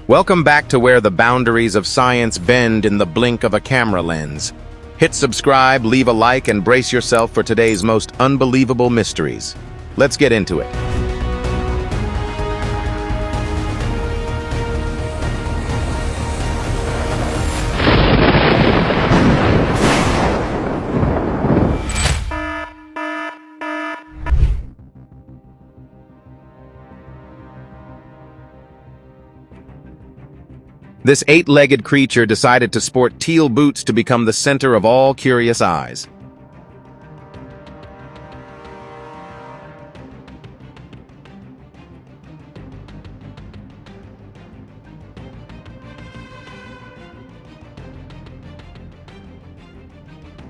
Welcome back to where the boundaries of science bend in the blink of a camera lens. Hit subscribe, leave a like, and brace yourself for today's most unbelievable mysteries. Let's get into it. This eight-legged creature decided to sport teal boots to become the center of all curious eyes.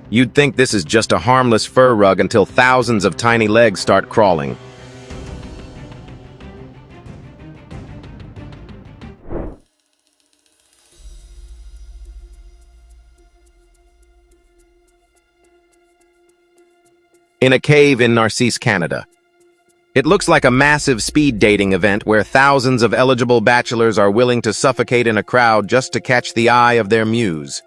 You'd think this is just a harmless fur rug until thousands of tiny legs start crawling. In a cave in Narcisse, Canada. It looks like a massive speed dating event where thousands of eligible bachelors are willing to suffocate in a crowd just to catch the eye of their muse.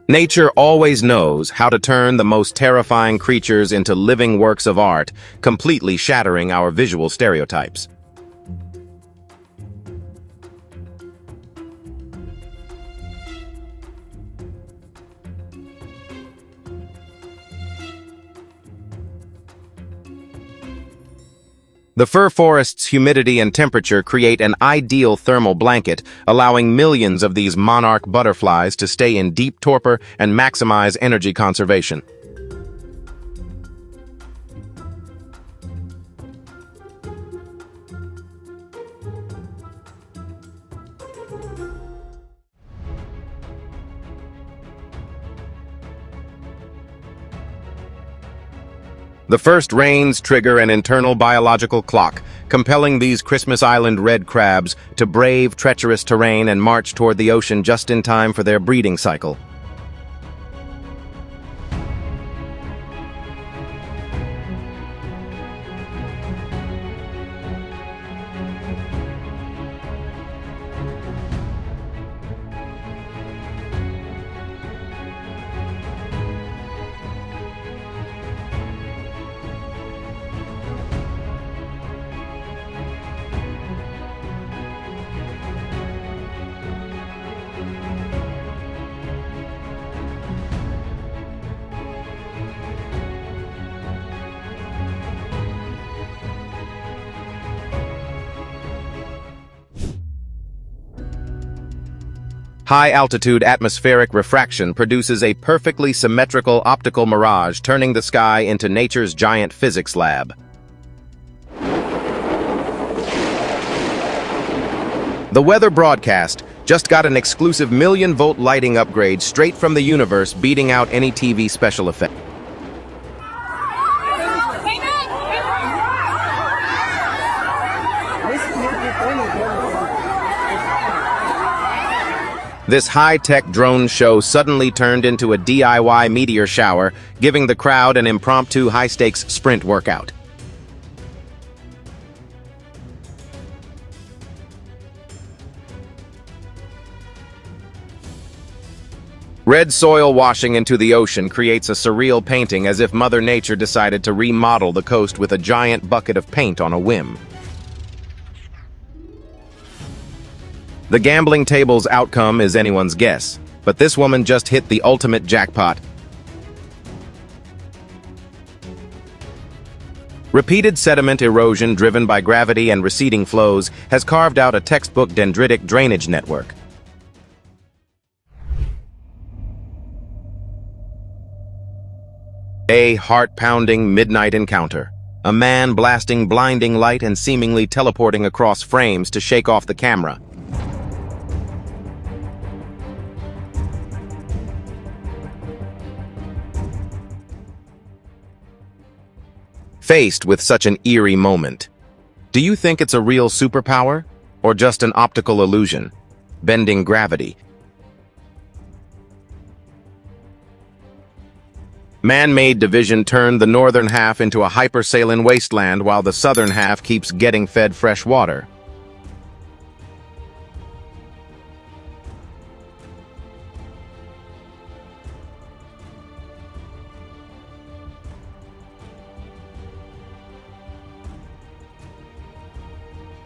Nature always knows how to turn the most terrifying creatures into living works of art, completely shattering our visual stereotypes. The fir forest's humidity and temperature create an ideal thermal blanket, allowing millions of these monarch butterflies to stay in deep torpor and maximize energy conservation. The first rains trigger an internal biological clock, compelling these Christmas Island red crabs to brave treacherous terrain and march toward the ocean just in time for their breeding cycle. High-altitude atmospheric refraction produces a perfectly symmetrical optical mirage, turning the sky into nature's giant physics lab. The weather broadcast just got an exclusive million-volt lighting upgrade straight from the universe, beating out any TV special effect. This high-tech drone show suddenly turned into a DIY meteor shower, giving the crowd an impromptu high-stakes sprint workout. Red soil washing into the ocean creates a surreal painting, as if Mother Nature decided to remodel the coast with a giant bucket of paint on a whim. The gambling table's outcome is anyone's guess, but this woman just hit the ultimate jackpot. Repeated sediment erosion driven by gravity and receding flows has carved out a textbook dendritic drainage network. A heart-pounding midnight encounter. A man blasting blinding light and seemingly teleporting across frames to shake off the camera. faced with such an eerie moment. Do you think it's a real superpower, or just an optical illusion? Bending gravity. Man-made division turned the northern half into a hypersaline wasteland while the southern half keeps getting fed fresh water.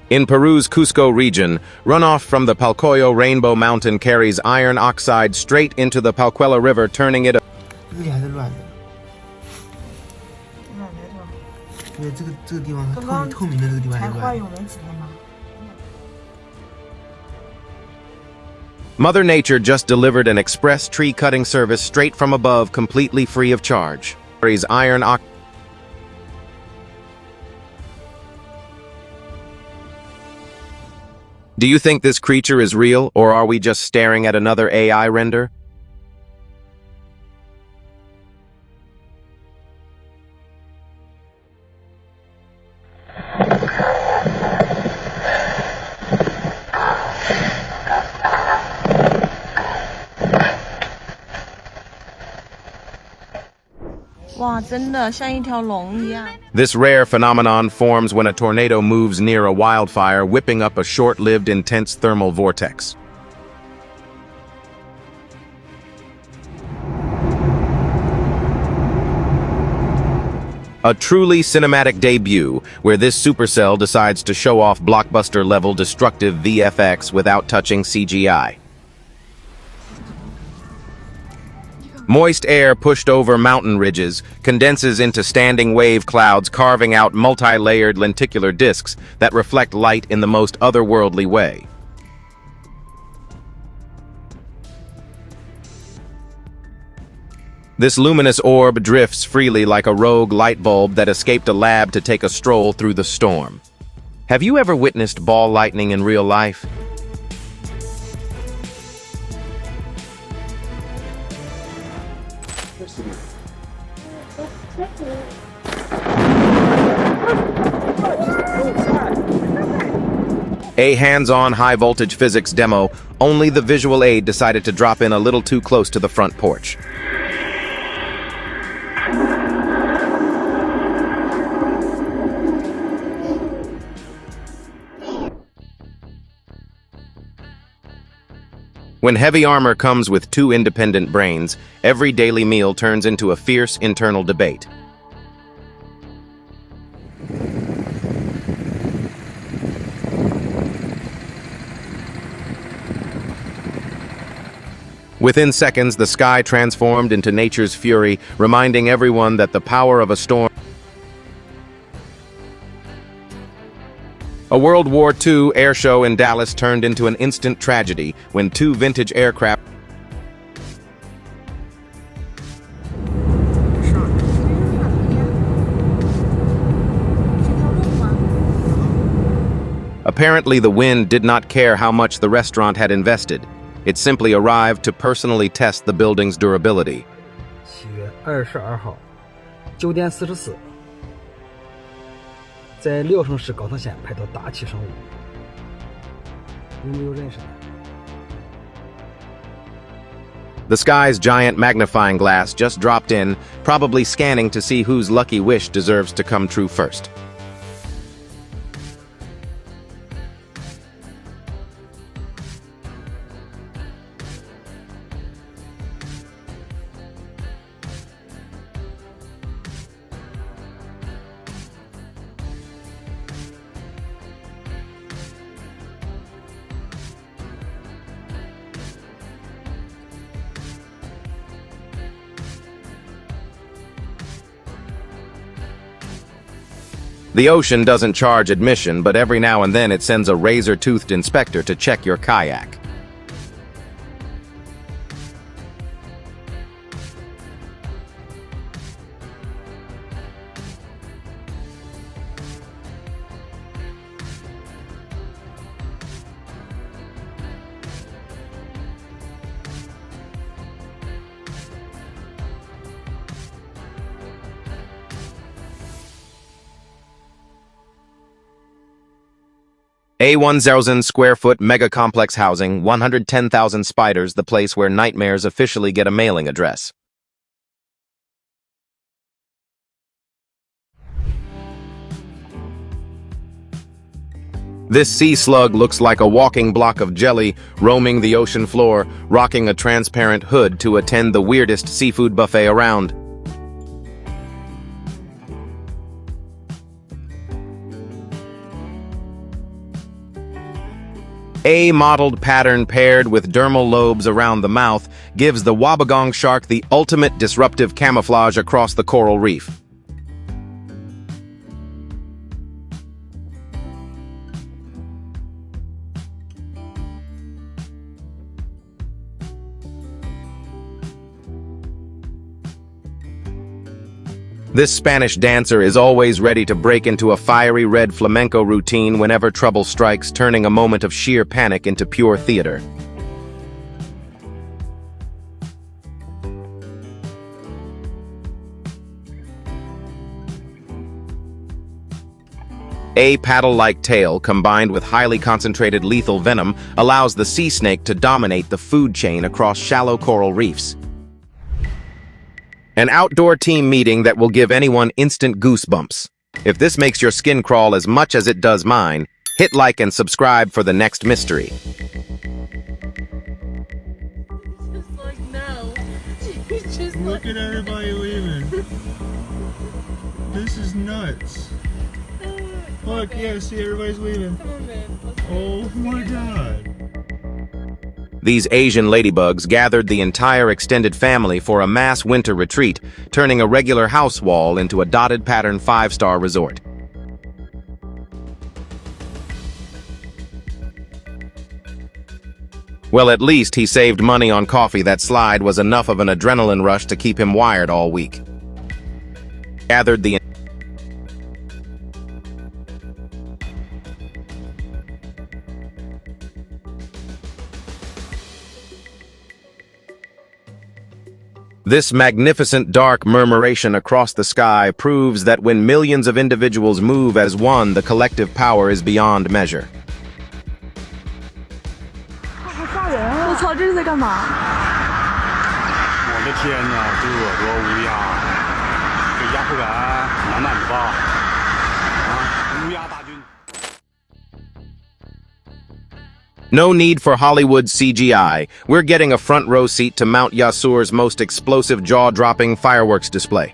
In Peru's Cusco region, runoff from the Palcoyo Rainbow Mountain carries iron oxide straight into the Palquela River, turning it 这里还是乱的，因为这个地方透明的这个地方还是乱的。Mother Nature just delivered an express tree cutting service straight from above, completely free of charge. Carries iron oxide. Do you think this creature is real, or are we just staring at another AI render? This rare phenomenon forms when a tornado moves near a wildfire, whipping up a short-lived intense thermal vortex. A truly cinematic debut, where this supercell decides to show off blockbuster-level destructive VFX without touching CGI. Moist air pushed over mountain ridges condenses into standing wave clouds, carving out multi-layered lenticular discs that reflect light in the most otherworldly way. This luminous orb drifts freely like a rogue light bulb that escaped a lab to take a stroll through the storm. Have you ever witnessed ball lightning in real life? A hands-on high-voltage physics demo, only the visual aid decided to drop in a little too close to the front porch. When heavy armor comes with two independent brains, every daily meal turns into a fierce internal debate. Within seconds, the sky transformed into nature's fury, reminding everyone that the power of a storm. A World War II air show in Dallas turned into an instant tragedy when two vintage aircraft. Apparently, the wind did not care how much the restaurant had invested. It simply arrived to personally test the building's durability. 7月22号9点44在聊城市高层县拍到大气生物，有没有认识的？ The sky's giant magnifying glass just dropped in, probably scanning to see whose lucky wish deserves to come true first. The ocean doesn't charge admission, but every now and then it sends a razor-toothed inspector to check your kayak. A 1,000 square foot mega complex housing, 110,000 spiders, the place where nightmares officially get a mailing address. This sea slug looks like a walking block of jelly, roaming the ocean floor, rocking a transparent hood to attend the weirdest seafood buffet around. A mottled pattern paired with dermal lobes around the mouth gives the wobbegong shark the ultimate disruptive camouflage across the coral reef. This Spanish dancer is always ready to break into a fiery red flamenco routine whenever trouble strikes, turning a moment of sheer panic into pure theater. A paddle-like tail, combined with highly concentrated lethal venom, allows the sea snake to dominate the food chain across shallow coral reefs. An outdoor team meeting that will give anyone instant goosebumps. If this makes your skin crawl as much as it does mine, hit like and subscribe for the next mystery. Just like, no. She's just Look like, at everybody leaving. This is nuts. Look, yeah, see everybody's leaving. come on, man. Let's go. Oh my god. These Asian ladybugs gathered the entire extended family for a mass winter retreat, turning a regular house wall into a dotted pattern 5-star resort. Well, at least he saved money on coffee. That slide was enough of an adrenaline rush to keep him wired all week. Gathered the This magnificent dark murmuration across the sky proves that when millions of individuals move as one, the collective power is beyond measure. 我操，这是在干嘛？我的天哪，这恶多乌鸦，这压迫感满满的吧？啊，乌鸦大军。 No need for Hollywood CGI. We're getting a front row seat to Mount Yasur's most explosive jaw-dropping fireworks display.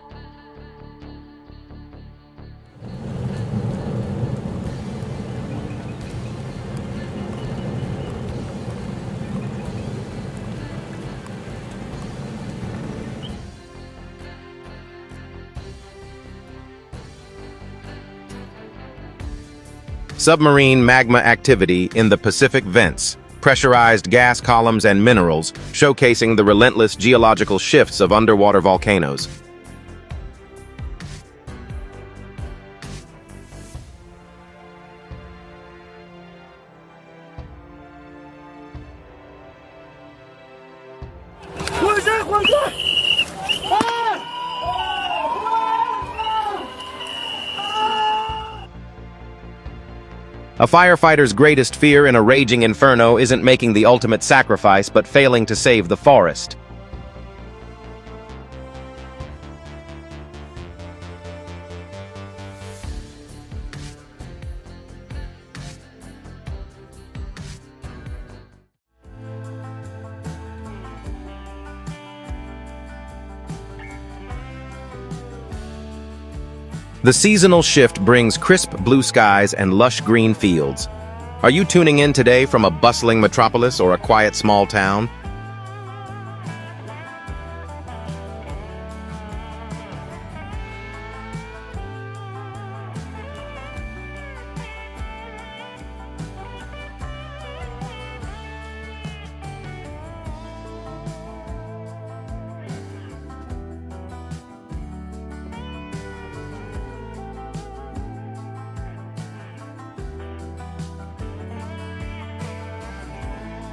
Submarine magma activity in the Pacific vents, pressurized gas columns and minerals, showcasing the relentless geological shifts of underwater volcanoes. A firefighter's greatest fear in a raging inferno isn't making the ultimate sacrifice, but failing to save the forest. The seasonal shift brings crisp blue skies and lush green fields. Are you tuning in today from a bustling metropolis or a quiet small town?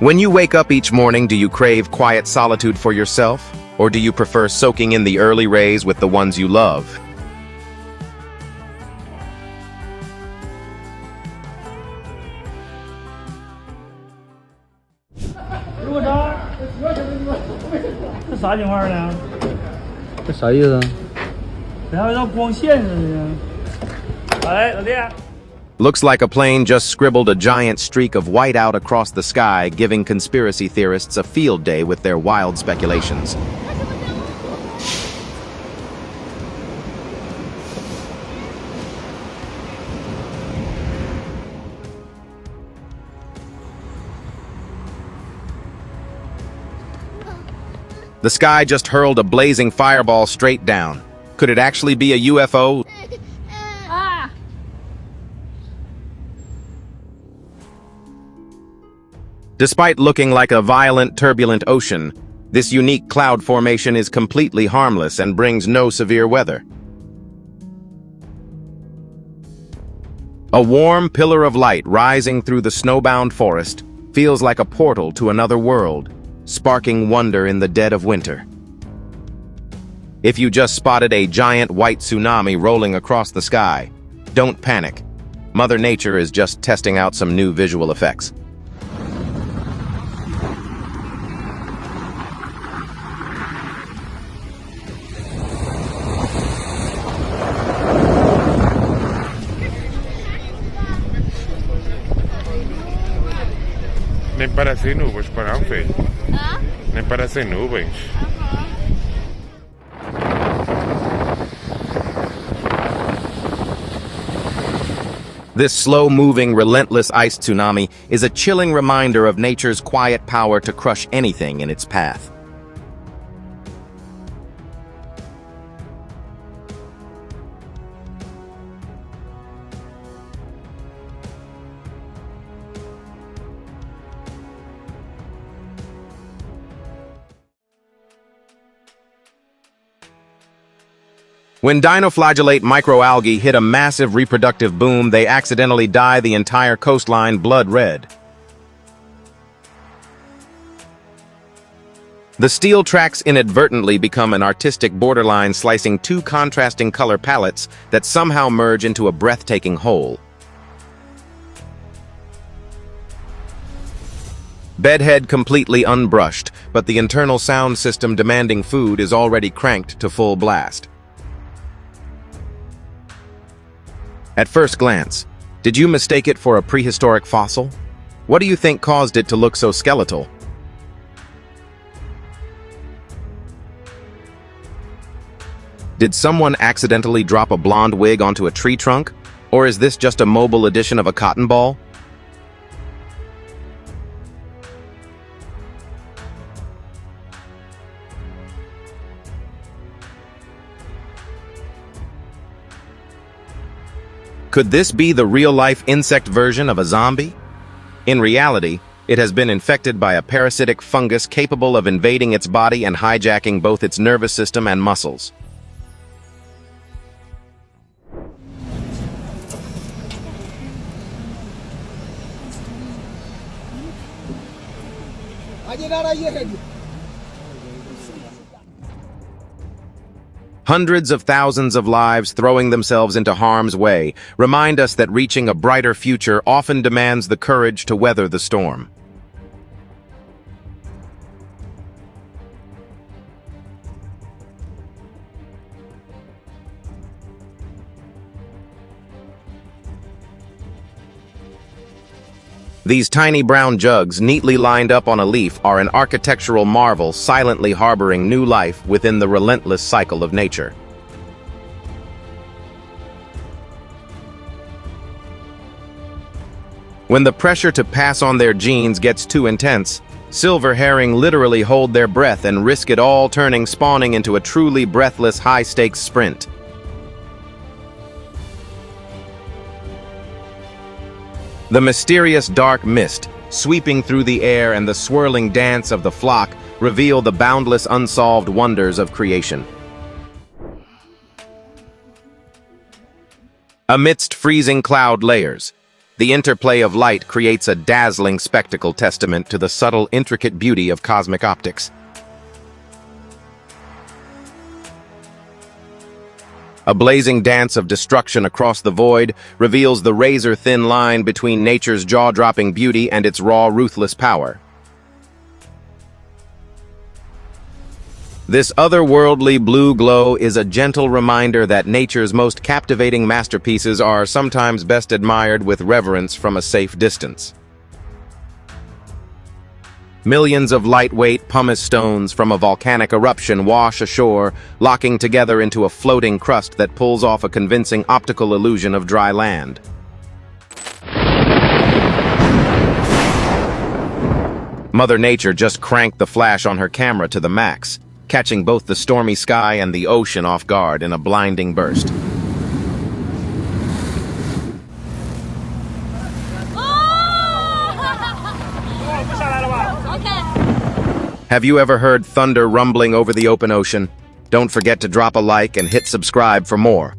When you wake up each morning, do you crave quiet solitude for yourself? Or do you prefer soaking in the early rays with the ones you love? 给我查，这啥情况呢？这啥意思啊？然后让光线似的。哎，老弟。 Looks like a plane just scribbled a giant streak of whiteout across the sky, giving conspiracy theorists a field day with their wild speculations. The sky just hurled a blazing fireball straight down. Could it actually be a UFO? Despite looking like a violent, turbulent ocean, this unique cloud formation is completely harmless and brings no severe weather. A warm pillar of light rising through the snowbound forest feels like a portal to another world, sparking wonder in the dead of winter. If you just spotted a giant white tsunami rolling across the sky, don't panic. Mother Nature is just testing out some new visual effects. Nem parecem nuvens, para não, filho? Hã? Nem parecem nuvens. This slow-moving, relentless ice tsunami is a chilling reminder of nature's quiet power to crush anything in its path. When dinoflagellate microalgae hit a massive reproductive boom, they accidentally dye the entire coastline blood red. The steel tracks inadvertently become an artistic borderline slicing two contrasting color palettes that somehow merge into a breathtaking whole. Bedhead completely unbrushed, but the internal sound system demanding food is already cranked to full blast. At first glance, did you mistake it for a prehistoric fossil? What do you think caused it to look so skeletal? Did someone accidentally drop a blonde wig onto a tree trunk? Or is this just a mobile edition of a cotton ball? Could this be the real-life insect version of a zombie? In reality, it has been infected by a parasitic fungus capable of invading its body and hijacking both its nervous system and muscles. Hundreds of thousands of lives throwing themselves into harm's way remind us that reaching a brighter future often demands the courage to weather the storm. These tiny brown jugs, neatly lined up on a leaf, are an architectural marvel silently harboring new life within the relentless cycle of nature. When the pressure to pass on their genes gets too intense, silver herring literally hold their breath and risk it all, spawning into a truly breathless high-stakes sprint. The mysterious dark mist, sweeping through the air, and the swirling dance of the flock reveal the boundless unsolved wonders of creation. Amidst freezing cloud layers, the interplay of light creates a dazzling spectacle testament to the subtle, intricate beauty of cosmic optics. A blazing dance of destruction across the void reveals the razor-thin line between nature's jaw-dropping beauty and its raw, ruthless power. This otherworldly blue glow is a gentle reminder that nature's most captivating masterpieces are sometimes best admired with reverence from a safe distance. Millions of lightweight pumice stones from a volcanic eruption wash ashore, locking together into a floating crust that pulls off a convincing optical illusion of dry land. Mother Nature just cranked the flash on her camera to the max, catching both the stormy sky and the ocean off guard in a blinding burst. Have you ever heard thunder rumbling over the open ocean? Don't forget to drop a like and hit subscribe for more.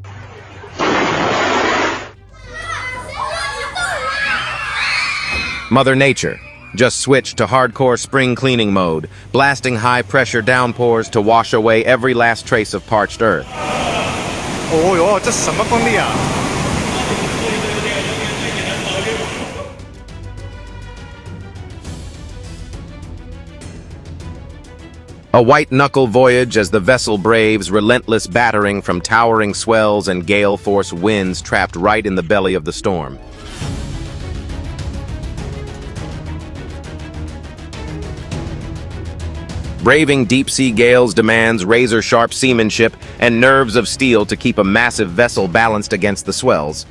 Mother Nature just switched to hardcore spring cleaning mode, blasting high-pressure downpours to wash away every last trace of parched earth. 哦哟，这什么风力啊！ A white-knuckle voyage as the vessel braves relentless battering from towering swells and gale-force winds trapped right in the belly of the storm. Braving deep-sea gales demands razor-sharp seamanship and nerves of steel to keep a massive vessel balanced against the swells.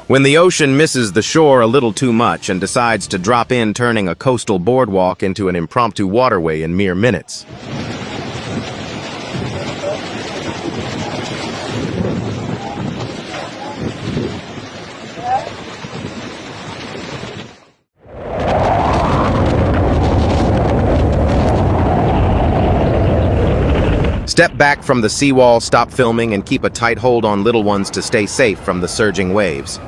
When the ocean misses the shore a little too much and decides to drop in, turning a coastal boardwalk into an impromptu waterway in mere minutes. Step back from the seawall, stop filming, and keep a tight hold on little ones to stay safe from the surging waves.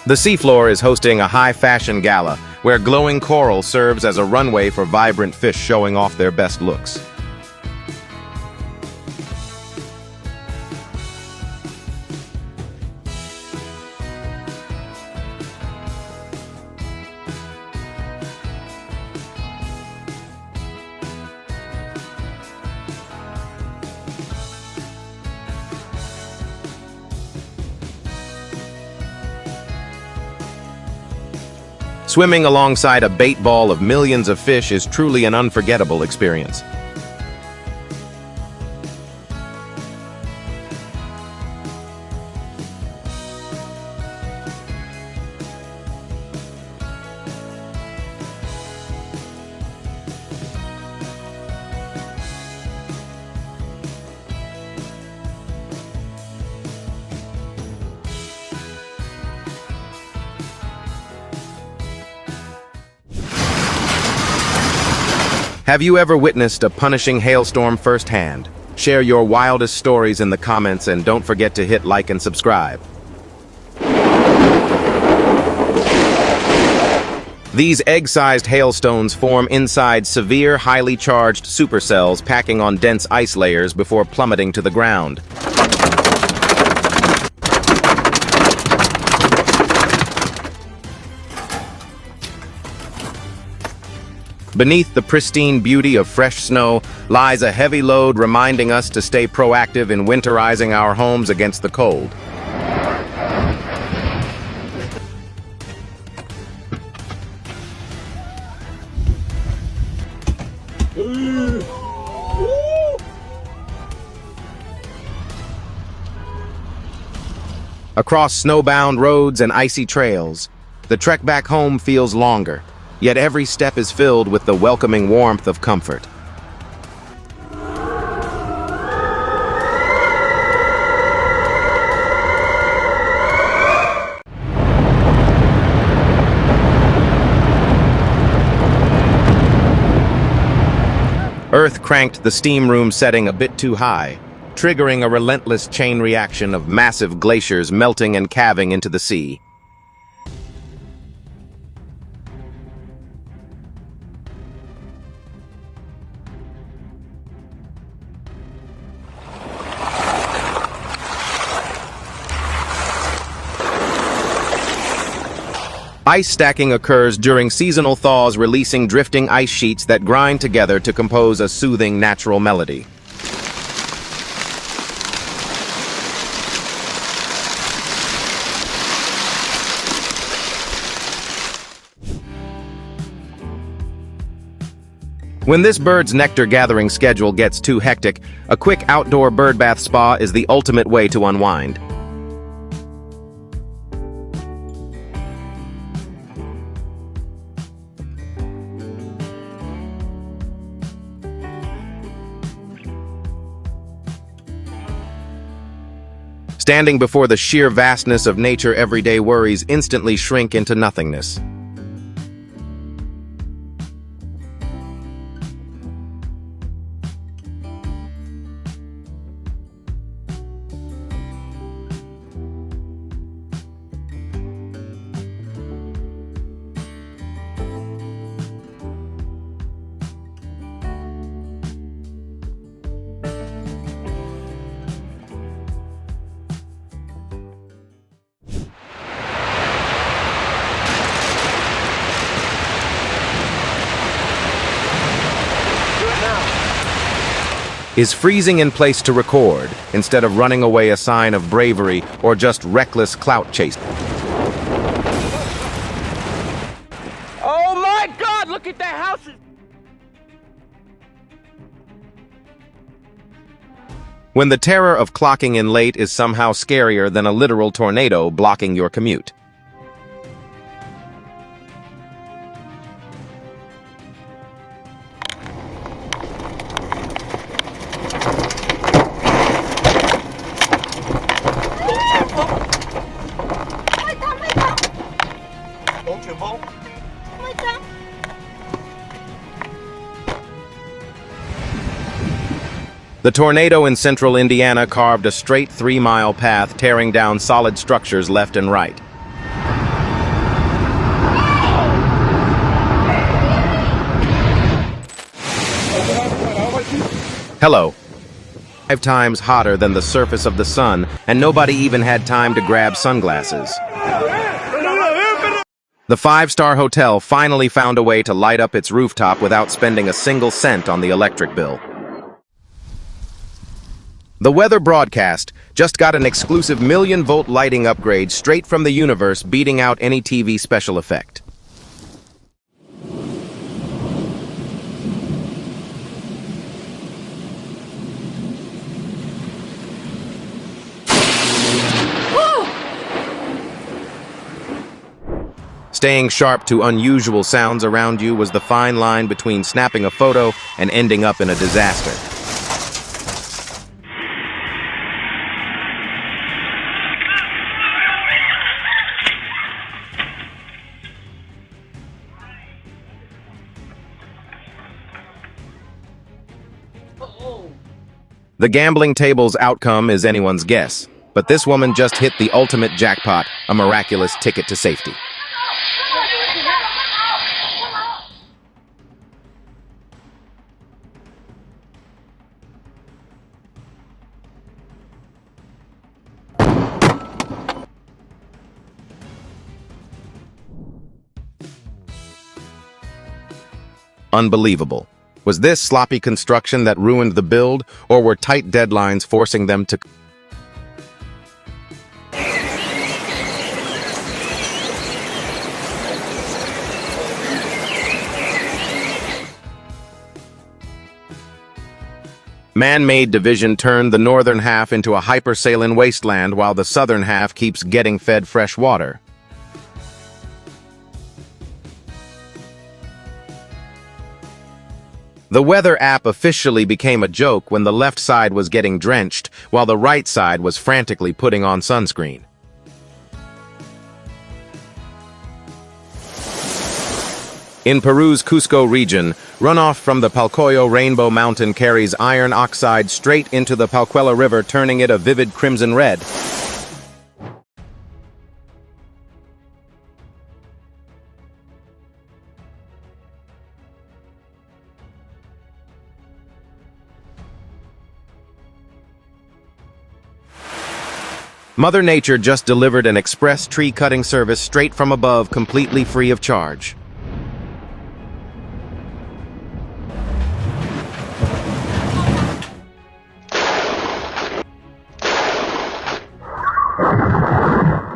The seafloor is hosting a high-fashion gala, where glowing coral serves as a runway for vibrant fish showing off their best looks. Swimming alongside a bait ball of millions of fish is truly an unforgettable experience. Have you ever witnessed a punishing hailstorm firsthand? Share your wildest stories in the comments and don't forget to hit like and subscribe. These egg-sized hailstones form inside severe, highly charged supercells packing on dense ice layers before plummeting to the ground. Beneath the pristine beauty of fresh snow lies a heavy load reminding us to stay proactive in winterizing our homes against the cold. Across snowbound roads and icy trails, the trek back home feels longer. Yet every step is filled with the welcoming warmth of comfort. Earth cranked the steam room setting a bit too high, triggering a relentless chain reaction of massive glaciers melting and calving into the sea. Ice stacking occurs during seasonal thaws, releasing drifting ice sheets that grind together to compose a soothing natural melody. When this bird's nectar-gathering schedule gets too hectic, a quick outdoor birdbath spa is the ultimate way to unwind. Standing before the sheer vastness of nature, everyday worries instantly shrink into nothingness. Is freezing in place to record, instead of running away a sign of bravery or just reckless clout chasing? Oh my God, look at that house! When the terror of clocking in late is somehow scarier than a literal tornado blocking your commute. The tornado in central Indiana carved a straight 3-mile path, tearing down solid structures left and right. Hello. 5 times hotter than the surface of the sun, and nobody even had time to grab sunglasses. The 5-star hotel finally found a way to light up its rooftop without spending a single cent on the electric bill. The weather broadcast just got an exclusive 1,000,000-volt lighting upgrade straight from the universe, beating out any TV special effect. Staying sharp to unusual sounds around you was the fine line between snapping a photo and ending up in a disaster. The gambling table's outcome is anyone's guess, but this woman just hit the ultimate jackpot, a miraculous ticket to safety. Unbelievable. Was this sloppy construction that ruined the build, or were tight deadlines forcing them to... Man-made division turned the northern half into a hypersaline wasteland while the southern half keeps getting fed fresh water. The weather app officially became a joke when the left side was getting drenched while the right side was frantically putting on sunscreen. In Peru's Cusco region, runoff from the Palcoyo Rainbow Mountain carries iron oxide straight into the Palquela River, turning it a vivid crimson red. Mother Nature just delivered an express tree cutting service straight from above, completely free of charge.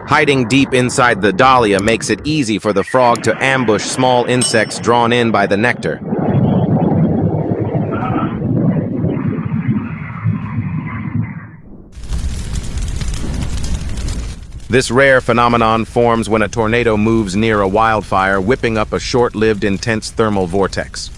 Hiding deep inside the dahlia makes it easy for the frog to ambush small insects drawn in by the nectar. This rare phenomenon forms when a tornado moves near a wildfire, whipping up a short-lived intense thermal vortex.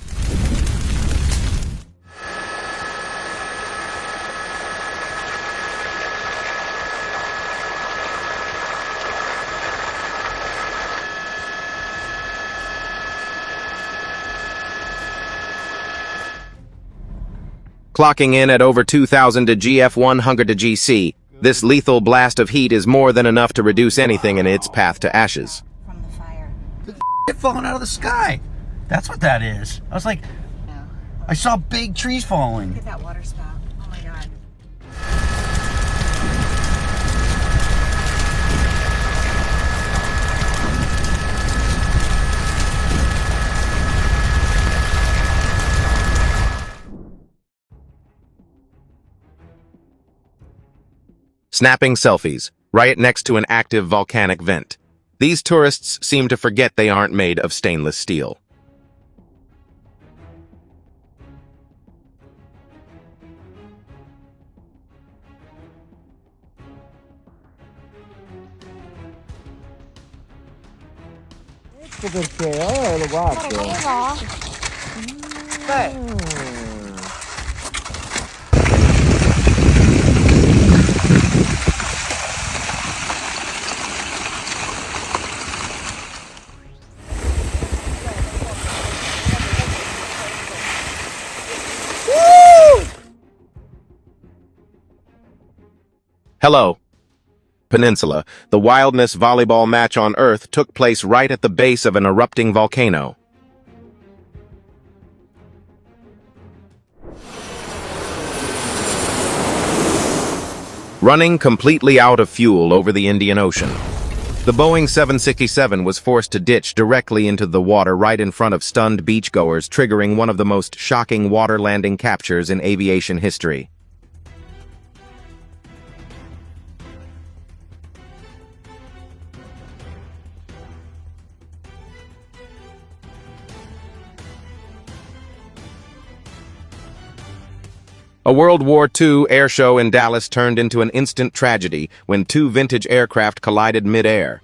Clocking in at over 2,000 to GF 100 to GC, this lethal blast of heat is more than enough to reduce anything in its path to ashes. From the fire. It falling out of the sky. That's what that is. I was like, I saw big trees falling. Look at that water spout. Oh my god. Snapping selfies, right next to an active volcanic vent. These tourists seem to forget they aren't made of stainless steel. Hello, Peninsula. The wildness volleyball match on Earth took place right at the base of an erupting volcano. Running completely out of fuel over the Indian Ocean. The Boeing 767 was forced to ditch directly into the water right in front of stunned beachgoers, triggering one of the most shocking water landing captures in aviation history. A World War II air show in Dallas turned into an instant tragedy when two vintage aircraft collided mid-air.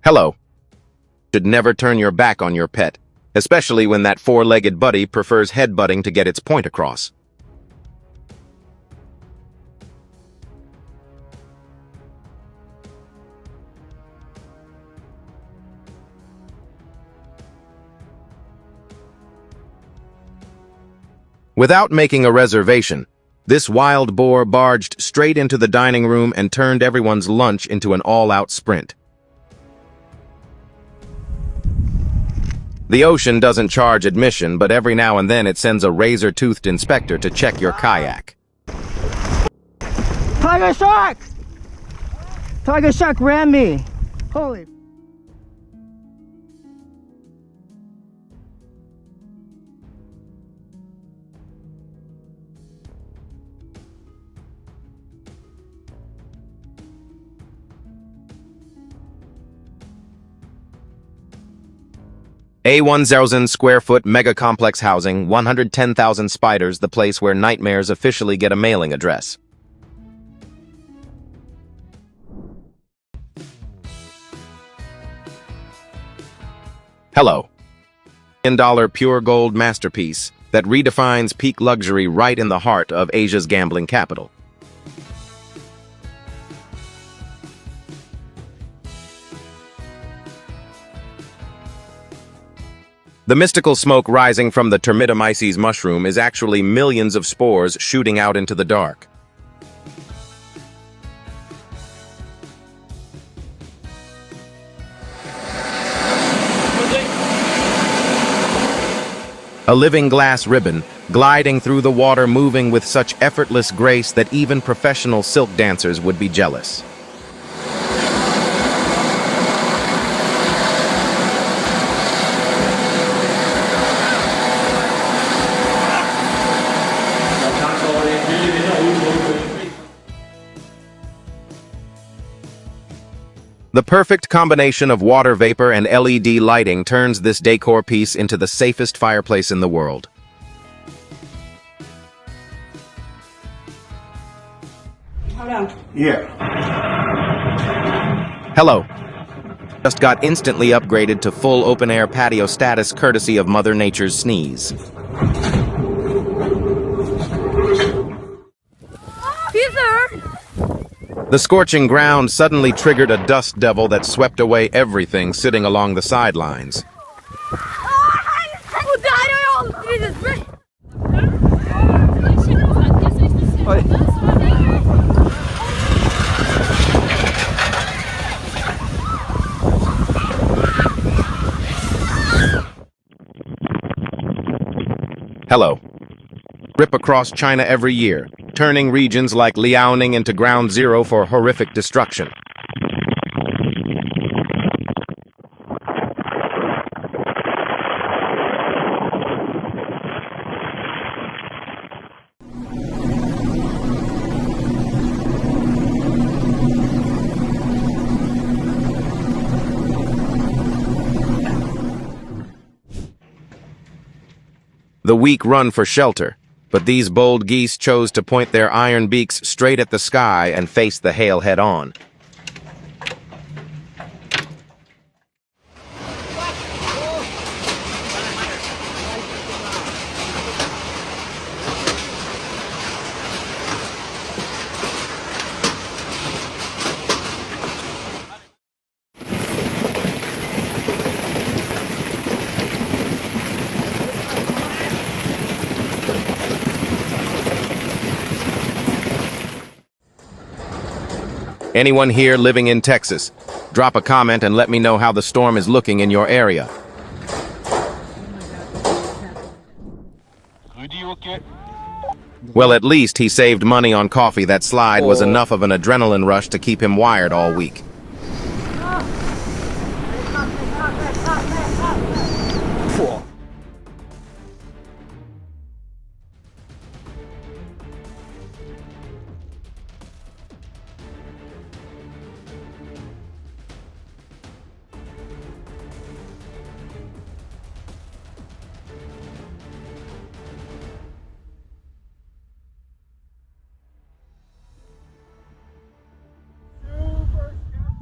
Hello. Should never turn your back on your pet, especially when that four-legged buddy prefers headbutting to get its point across. Without making a reservation, this wild boar barged straight into the dining room and turned everyone's lunch into an all-out sprint. The ocean doesn't charge admission, but every now and then it sends a razor-toothed inspector to check your kayak. Tiger shark! Tiger shark ran me. Holy. A 1,000 square foot mega complex housing, 110,000 spiders, the place where nightmares officially get a mailing address. Hello. $1 pure gold masterpiece that redefines peak luxury right in the heart of Asia's gambling capital. The mystical smoke rising from the termitomyces mushroom is actually millions of spores shooting out into the dark. A living glass ribbon, gliding through the water, moving with such effortless grace that even professional silk dancers would be jealous. The perfect combination of water vapor and LED lighting turns this decor piece into the safest fireplace in the world. Yeah. Hello. Just got instantly upgraded to full open-air patio status courtesy of Mother Nature's sneeze. Peter! The scorching ground suddenly triggered a dust devil that swept away everything sitting along the sidelines. Hello. Rip across China every year, turning regions like Liaoning into ground zero for horrific destruction. The weak run for shelter, but these bold geese chose to point their iron beaks straight at the sky and face the hail head-on. Anyone here living in Texas? Drop a comment and let me know how the storm is looking in your area. Well, at least he saved money on coffee. That slide was enough of an adrenaline rush to keep him wired all week.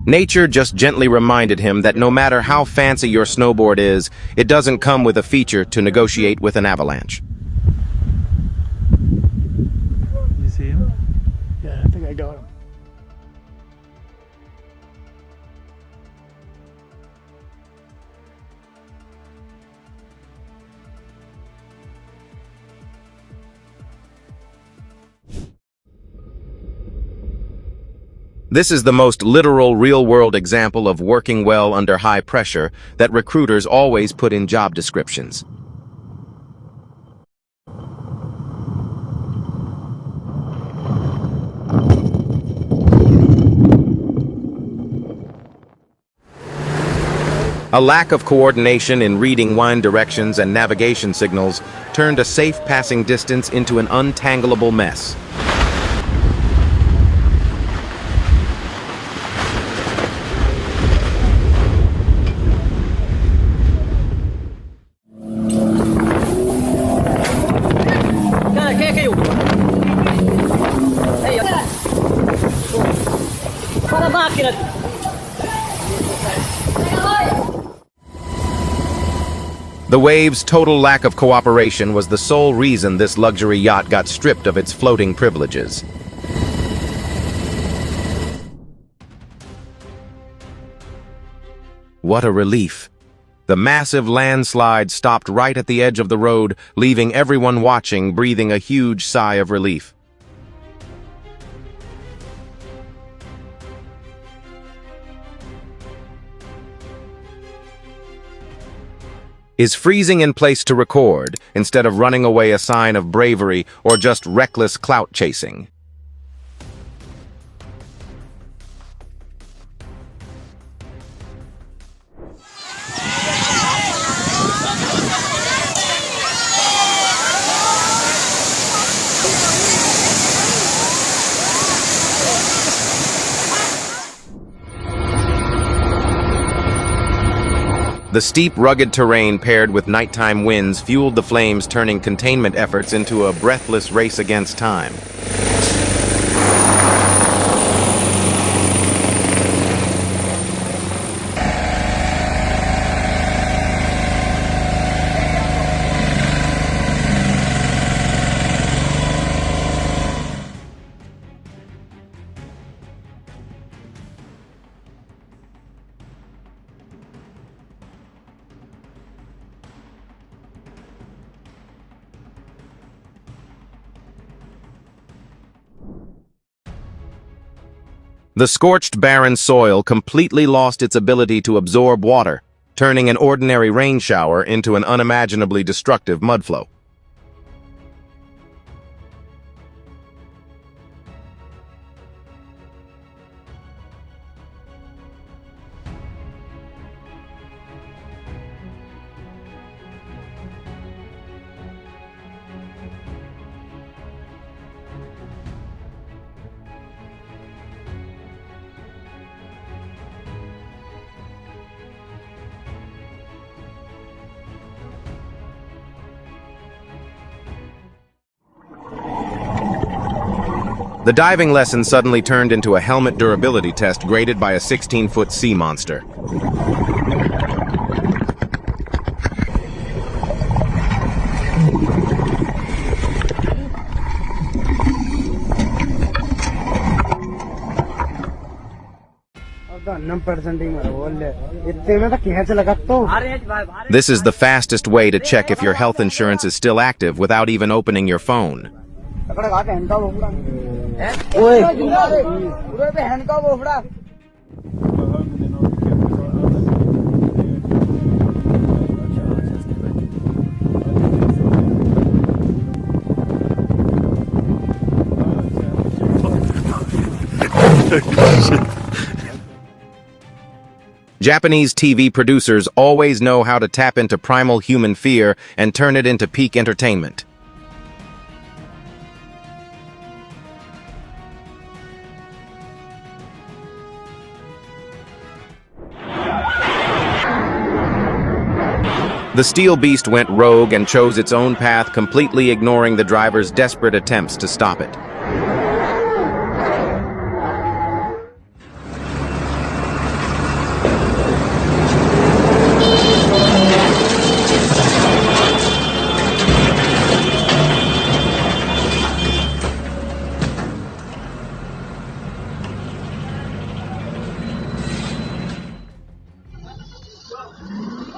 Nature just gently reminded him that no matter how fancy your snowboard is, it doesn't come with a feature to negotiate with an avalanche. You see him? Yeah, I think I got him. This is the most literal, real-world example of working well under high pressure that recruiters always put in job descriptions. A lack of coordination in reading wind directions and navigation signals turned a safe passing distance into an untangleable mess. The wave's total lack of cooperation was the sole reason this luxury yacht got stripped of its floating privileges. What a relief. The massive landslide stopped right at the edge of the road, leaving everyone watching breathing a huge sigh of relief. Is freezing in place to record, instead of running away a sign of bravery or just reckless clout chasing? The steep, rugged terrain paired with nighttime winds fueled the flames, turning containment efforts into a breathless race against time. The scorched, barren soil completely lost its ability to absorb water, turning an ordinary rain shower into an unimaginably destructive mudflow. The diving lesson suddenly turned into a helmet durability test graded by a 16-foot sea monster. This is the fastest way to check if your health insurance is still active without even opening your phone. Japanese TV producers always know how to tap into primal human fear and turn it into peak entertainment. The steel beast went rogue and chose its own path, completely ignoring the driver's desperate attempts to stop it.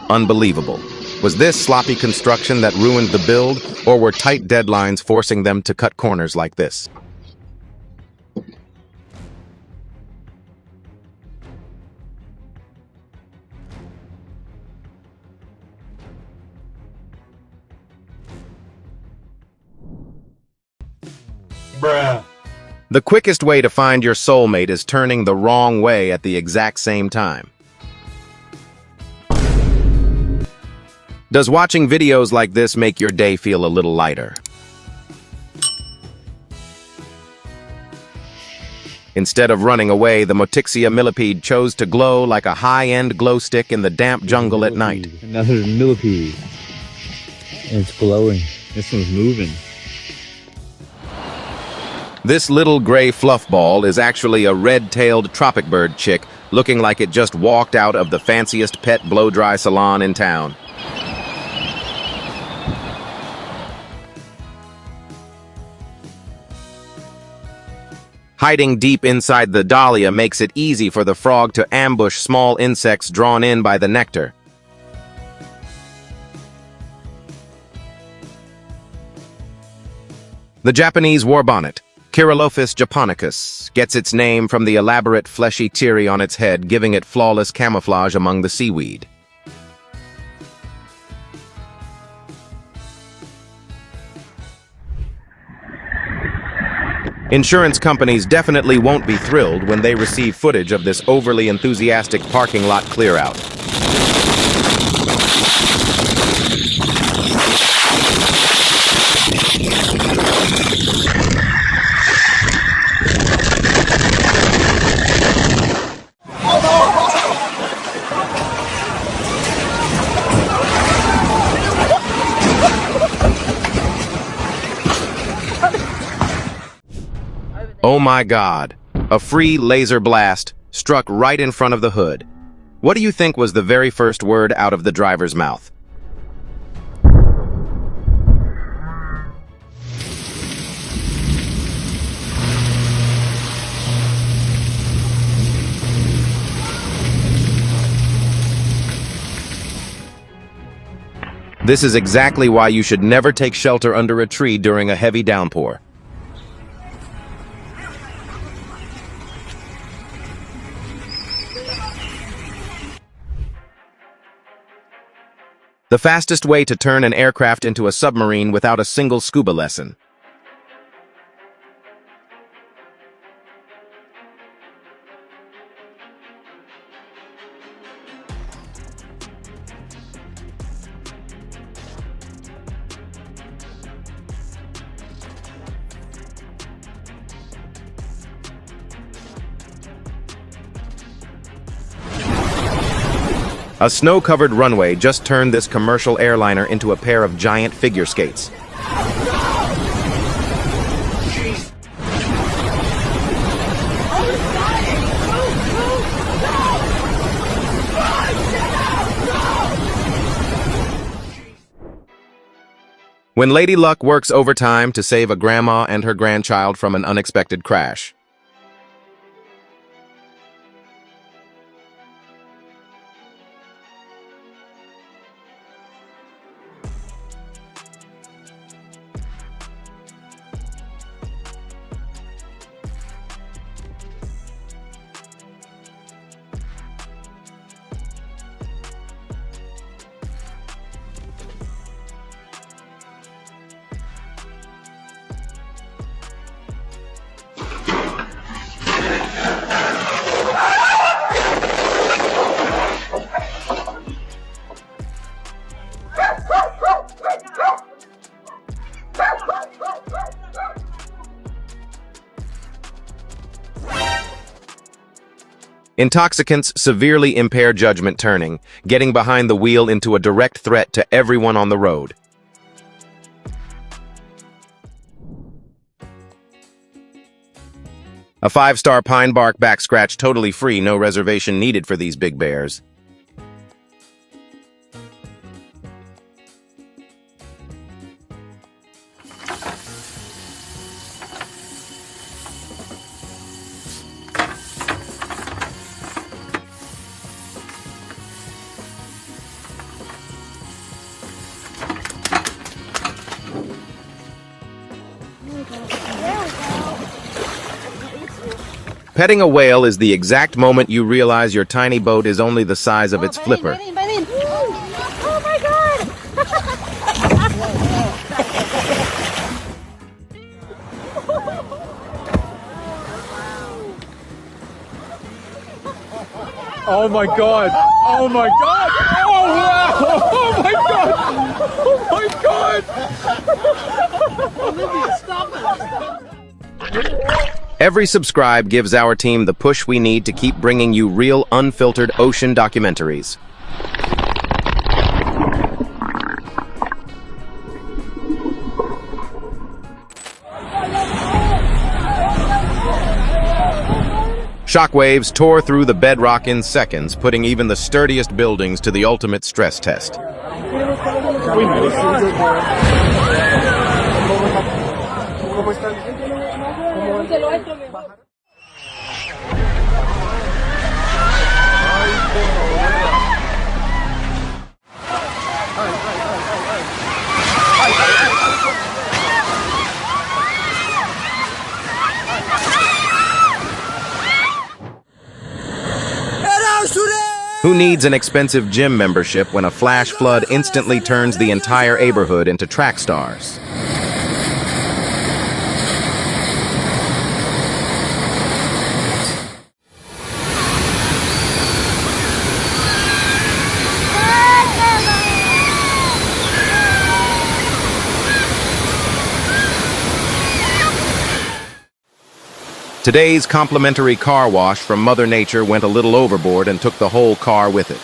Unbelievable. Was this sloppy construction that ruined the build, or were tight deadlines forcing them to cut corners like this? Bruh. The quickest way to find your soulmate is turning the wrong way at the exact same time. Does watching videos like this make your day feel a little lighter? Instead of running away, the Motixia millipede chose to glow like a high-end glow stick in the damp jungle at night. Another millipede. It's glowing. This one's moving. This little gray fluff ball is actually a red-tailed tropic bird chick looking like it just walked out of the fanciest pet blow-dry salon in town. Hiding deep inside the dahlia makes it easy for the frog to ambush small insects drawn in by the nectar. The Japanese warbonnet, Chirolophus japonicus, gets its name from the elaborate fleshy tiri on its head, giving it flawless camouflage among the seaweed. Insurance companies definitely won't be thrilled when they receive footage of this overly enthusiastic parking lot clear-out. Oh my God, a free laser blast struck right in front of the hood. What do you think was the very first word out of the driver's mouth? This is exactly why you should never take shelter under a tree during a heavy downpour. The fastest way to turn an aircraft into a submarine without a single scuba lesson. A snow-covered runway just turned this commercial airliner into a pair of giant figure skates. When Lady Luck works overtime to save a grandma and her grandchild from an unexpected crash. Intoxicants severely impair judgment turning, getting behind the wheel into a direct threat to everyone on the road. A 5-star pine bark back scratch totally free, no reservation needed for these big bears. Petting a whale is the exact moment you realize your tiny boat is only the size of its flipper. Oh my God! Oh my God! Oh my God! Oh wow! Oh my God! Oh my God! Olivia, stop it! Every subscribe gives our team the push we need to keep bringing you real, unfiltered ocean documentaries. Shockwaves tore through the bedrock in seconds, putting even the sturdiest buildings to the ultimate stress test. Who needs an expensive gym membership when a flash flood instantly turns the entire neighborhood into track stars? Today's complimentary car wash from Mother Nature went a little overboard and took the whole car with it.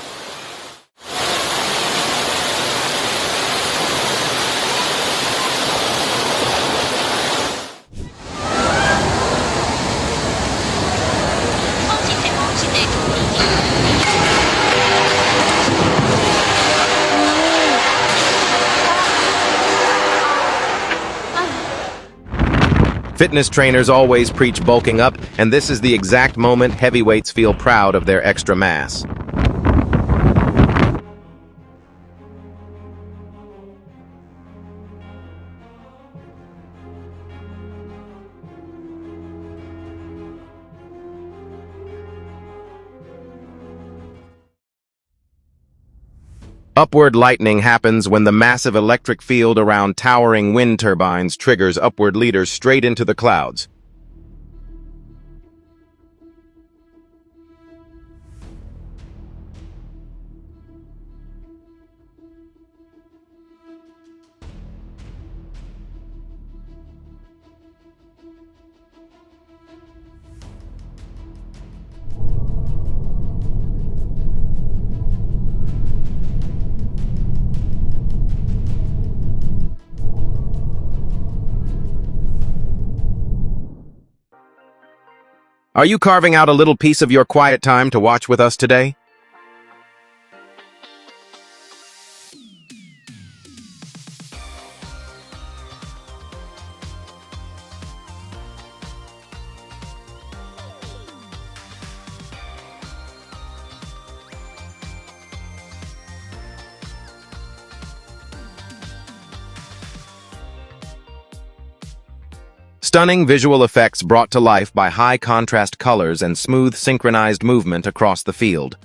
Fitness trainers always preach bulking up, and this is the exact moment heavyweights feel proud of their extra mass. Upward lightning happens when the massive electric field around towering wind turbines triggers upward leaders straight into the clouds. Are you carving out a little piece of your quiet time to watch with us today? Stunning visual effects brought to life by high contrast colors and smooth synchronized movement across the field.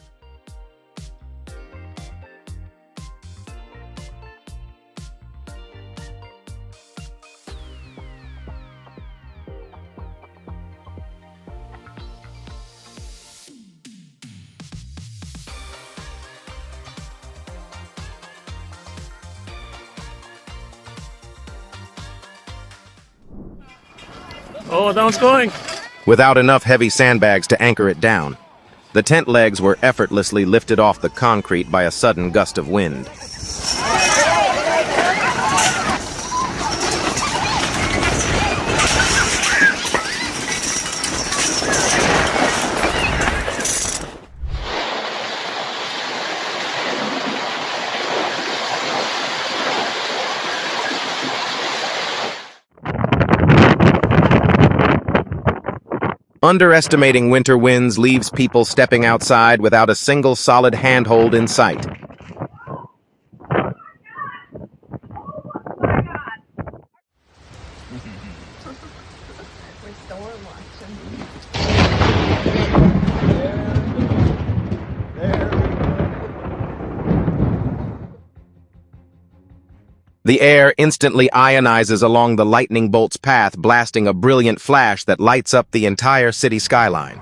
Oh, that one's going. Without enough heavy sandbags to anchor it down, the tent legs were effortlessly lifted off the concrete by a sudden gust of wind. Underestimating winter winds leaves people stepping outside without a single solid handhold in sight. The air instantly ionizes along the lightning bolt's path, blasting a brilliant flash that lights up the entire city skyline.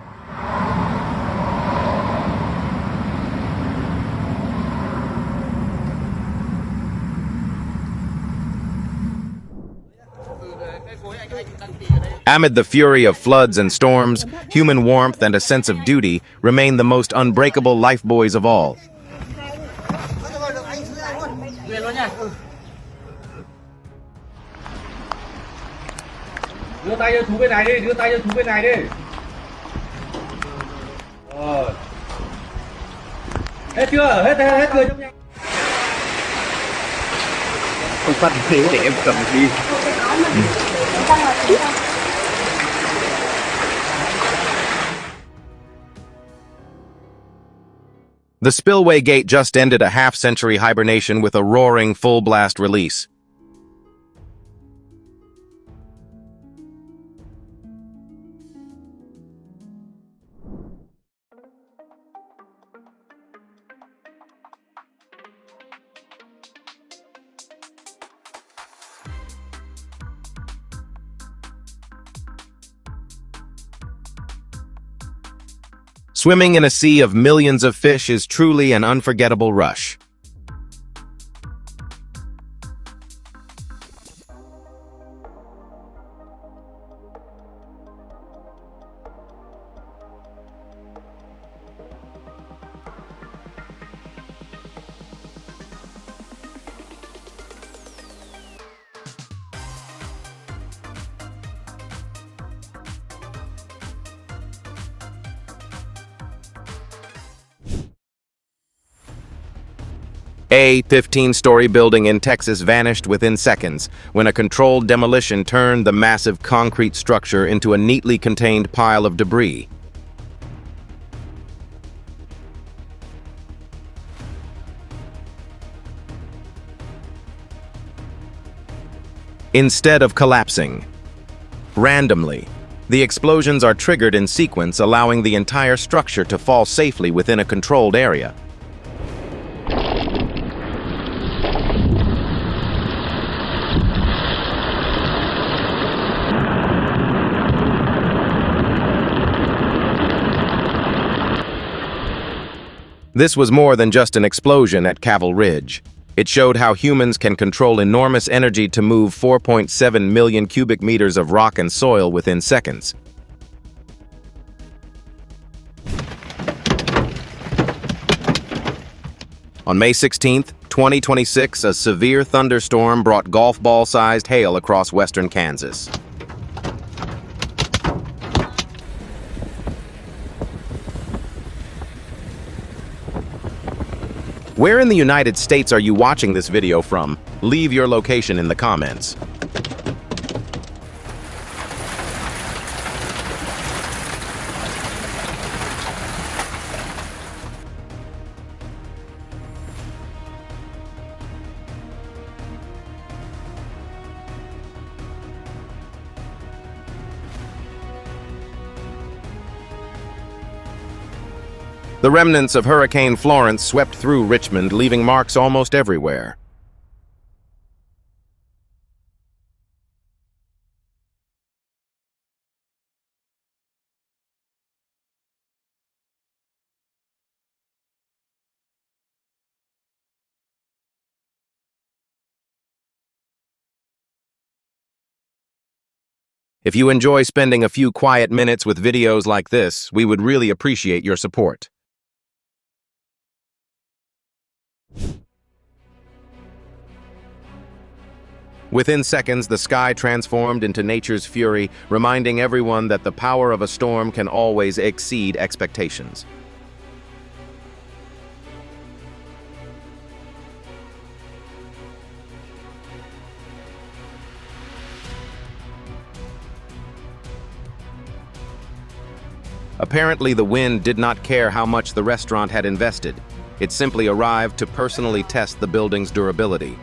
Amid the fury of floods and storms, human warmth and a sense of duty remain the most unbreakable lifebuoys of all. Đưa tay cho chú bên này đi, đưa tay cho chú bên này đi. Hết chưa? Hết người trong nhà. Không phát thế để em cầm đi. The spillway gate just ended a half-century hibernation with a roaring full-blast release. Swimming in a sea of millions of fish is truly an unforgettable rush. A 15-story building in Texas vanished within seconds when a controlled demolition turned the massive concrete structure into a neatly contained pile of debris. Instead of collapsing randomly, the explosions are triggered in sequence, allowing the entire structure to fall safely within a controlled area. This was more than just an explosion at Cavell Ridge. It showed how humans can control enormous energy to move 4.7 million cubic meters of rock and soil within seconds. On May 16, 2026, a severe thunderstorm brought golf ball-sized hail across western Kansas. Where in the United States are you watching this video from? Leave your location in the comments. The remnants of Hurricane Florence swept through Richmond, leaving marks almost everywhere. If you enjoy spending a few quiet minutes with videos like this, we would really appreciate your support. Within seconds, the sky transformed into nature's fury, reminding everyone that the power of a storm can always exceed expectations. Apparently, the wind did not care how much the restaurant had invested. It simply arrived to personally test the building's durability.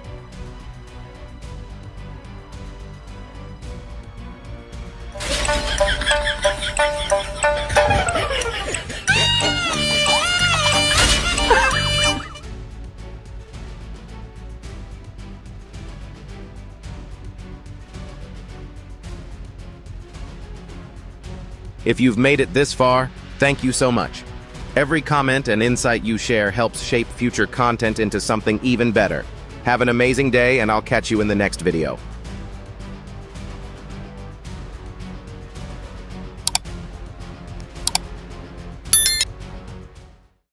If you've made it this far, thank you so much. Every comment and insight you share helps shape future content into something even better. Have an amazing day, and I'll catch you in the next video.